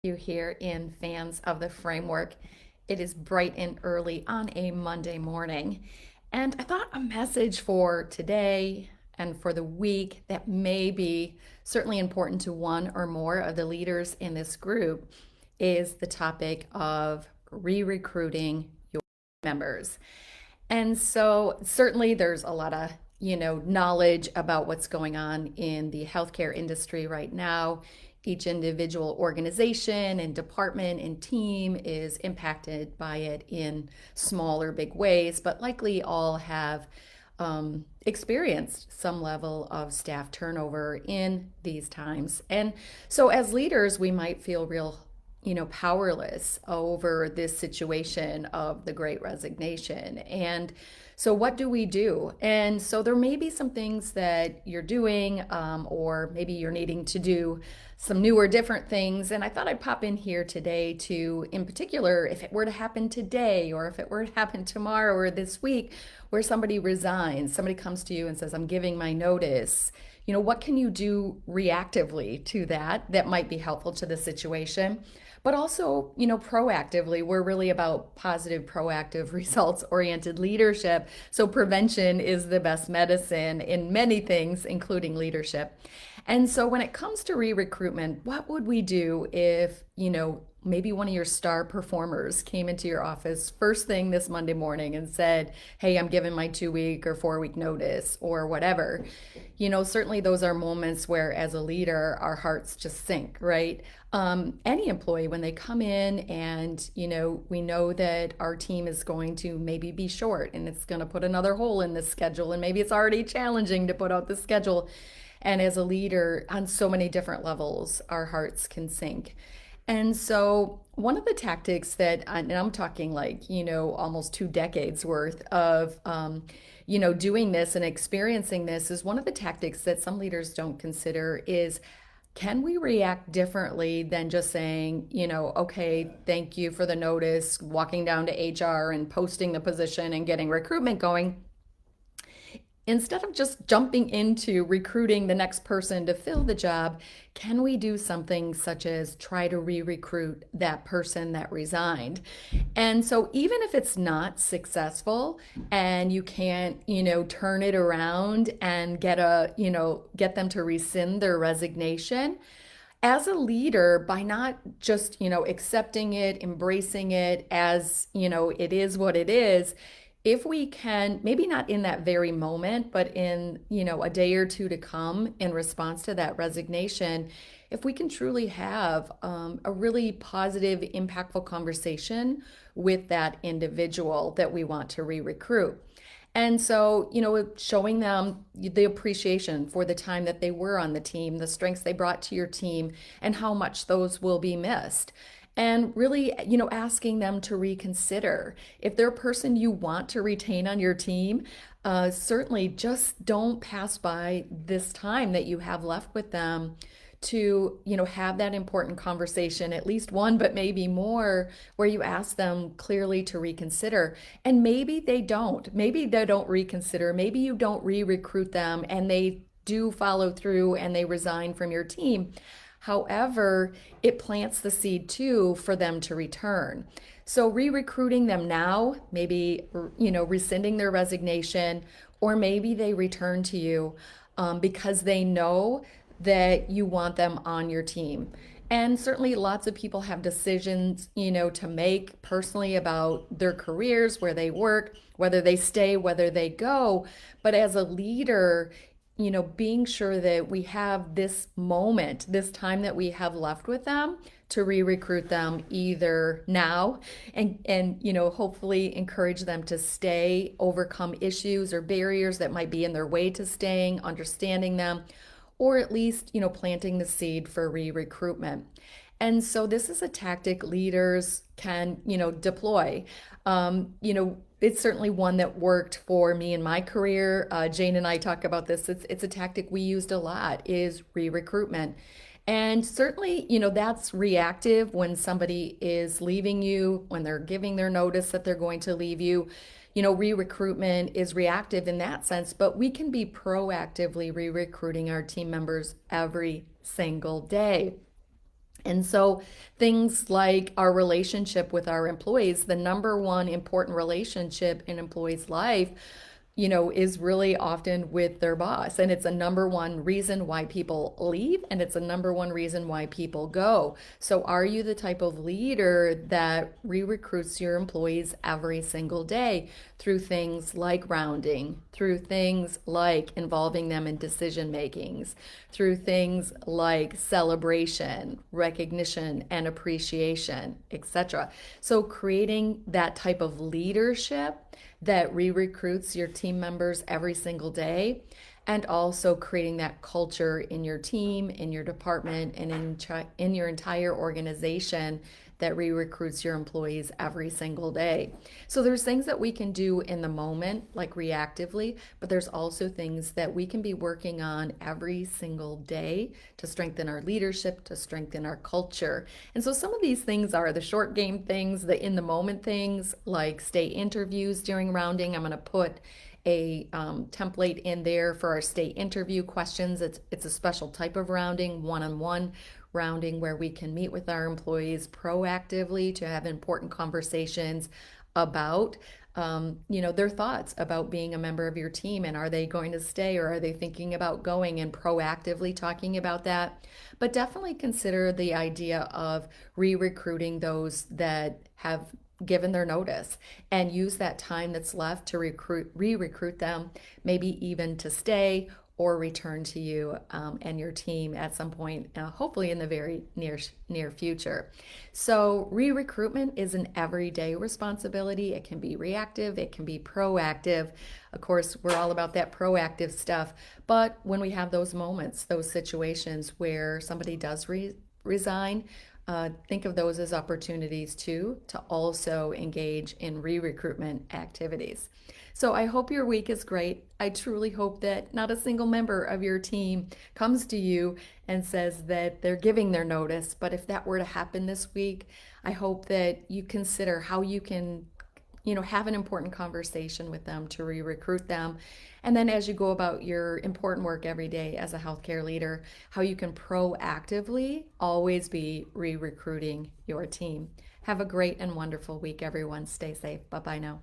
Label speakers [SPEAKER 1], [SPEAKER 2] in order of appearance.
[SPEAKER 1] You here in Fans of the Framework. It is bright and early on a Monday morning, and I thought a message for today and for the week that may be certainly important to one or more of the leaders in this group is the topic of re-recruiting your members. And so certainly there's a lot of, knowledge about what's going on in the healthcare industry right now. Each individual organization and department and team is impacted by it in small or big ways, but likely all have experienced some level of staff turnover in these times. And so as leaders, we might feel real powerless over this situation of the great resignation. And so, what do we do? And so, there may be some things that you're doing, or maybe you're needing to do some newer, different things. And I thought I'd pop in here today to, in particular, if it were to happen today, or if it were to happen tomorrow or this week, where somebody resigns, somebody comes to you and says, I'm giving my notice. What can you do reactively to that might be helpful to the situation? But also, proactively, we're really about positive, proactive, results oriented leadership. So, prevention is the best medicine in many things, including leadership. And so, when it comes to re recruitment, what would we do if, maybe one of your star performers came into your office first thing this Monday morning and said, hey, I'm giving my 2 week or 4 week notice or whatever? Certainly those are moments where, as a leader, our hearts just sink, right? Any employee, when they come in and, we know that our team is going to maybe be short and it's going to put another hole in the schedule, and maybe it's already challenging to put out the schedule. And as a leader, on so many different levels, our hearts can sink. And so, one of the tactics that, and I'm talking like, almost 2 decades worth of, doing this and experiencing this, is one of the tactics that some leaders don't consider is, can we react differently than just saying, okay, thank you for the notice, walking down to HR and posting the position and getting recruitment going? Instead of just jumping into recruiting the next person to fill the job, can we do something such as try to re-recruit that person that resigned? And so even if it's not successful and you can't, turn it around and get them to rescind their resignation, as a leader, by not just, accepting it, embracing it as, it is what it is, if we can, maybe not in that very moment, but in, a day or two to come in response to that resignation, if we can truly have a really positive, impactful conversation with that individual that we want to re-recruit. And so, showing them the appreciation for the time that they were on the team, the strengths they brought to your team, and how much those will be missed. And really, asking them to reconsider. If they're a person you want to retain on your team, certainly just don't pass by this time that you have left with them to, have that important conversation, at least one, but maybe more, where you ask them clearly to reconsider. And maybe they don't. Maybe they don't reconsider. Maybe you don't re-recruit them and they do follow through and they resign from your team. However, it plants the seed too for them to return. So re-recruiting them now, maybe, rescinding their resignation, or maybe they return to you because they know that you want them on your team. And certainly lots of people have decisions, to make personally about their careers, where they work, whether they stay, whether they go. But as a leader, being sure that we have this moment, this time that we have left with them to re-recruit them either now and hopefully encourage them to stay, overcome issues or barriers that might be in their way to staying, understanding them, or at least, planting the seed for re-recruitment. And so this is a tactic leaders can, deploy. It's certainly one that worked for me in my career. Jane and I talk about this. It's a tactic we used a lot, is re-recruitment. And certainly, that's reactive when somebody is leaving you, when they're giving their notice that they're going to leave you. Re-recruitment is reactive in that sense, but we can be proactively re-recruiting our team members every single day. And so things like our relationship with our employees, the number one important relationship in employees' life, is really often with their boss. And it's a number one reason why people leave, and it's a number one reason why people go. So, are you the type of leader that re recruits your employees every single day through things like rounding, through things like involving them in decision makings, through things like celebration, recognition, and appreciation, etc.? So, creating that type of leadership that re-recruits your team members every single day, and also creating that culture in your team, in your department, and in your entire organization that re-recruits your employees every single day. So there's things that we can do in the moment, like reactively, but there's also things that we can be working on every single day to strengthen our leadership, to strengthen our culture. And so some of these things are the short game things, the in the moment things, like state interviews during rounding. I'm going to put a template in there for our state interview questions. It's a special type of rounding, one-on-one rounding, where we can meet with our employees proactively to have important conversations about their thoughts about being a member of your team, and are they going to stay or are they thinking about going, and proactively talking about that. But definitely consider the idea of re-recruiting those that have given their notice, and use that time that's left to re-recruit them, maybe even to stay or return to you and your team at some point, hopefully in the very near future. So re-recruitment is an everyday responsibility. It can be reactive, it can be proactive. Of course, we're all about that proactive stuff, but when we have those moments, those situations where somebody does resign, think of those as opportunities too, to also engage in re-recruitment activities. So I hope your week is great. I truly hope that not a single member of your team comes to you and says that they're giving their notice. But if that were to happen this week, I hope that you consider how you can have an important conversation with them to re-recruit them. And then as you go about your important work every day as a healthcare leader, how you can proactively always be re-recruiting your team. Have a great and wonderful week, everyone. Stay safe. Bye-bye now.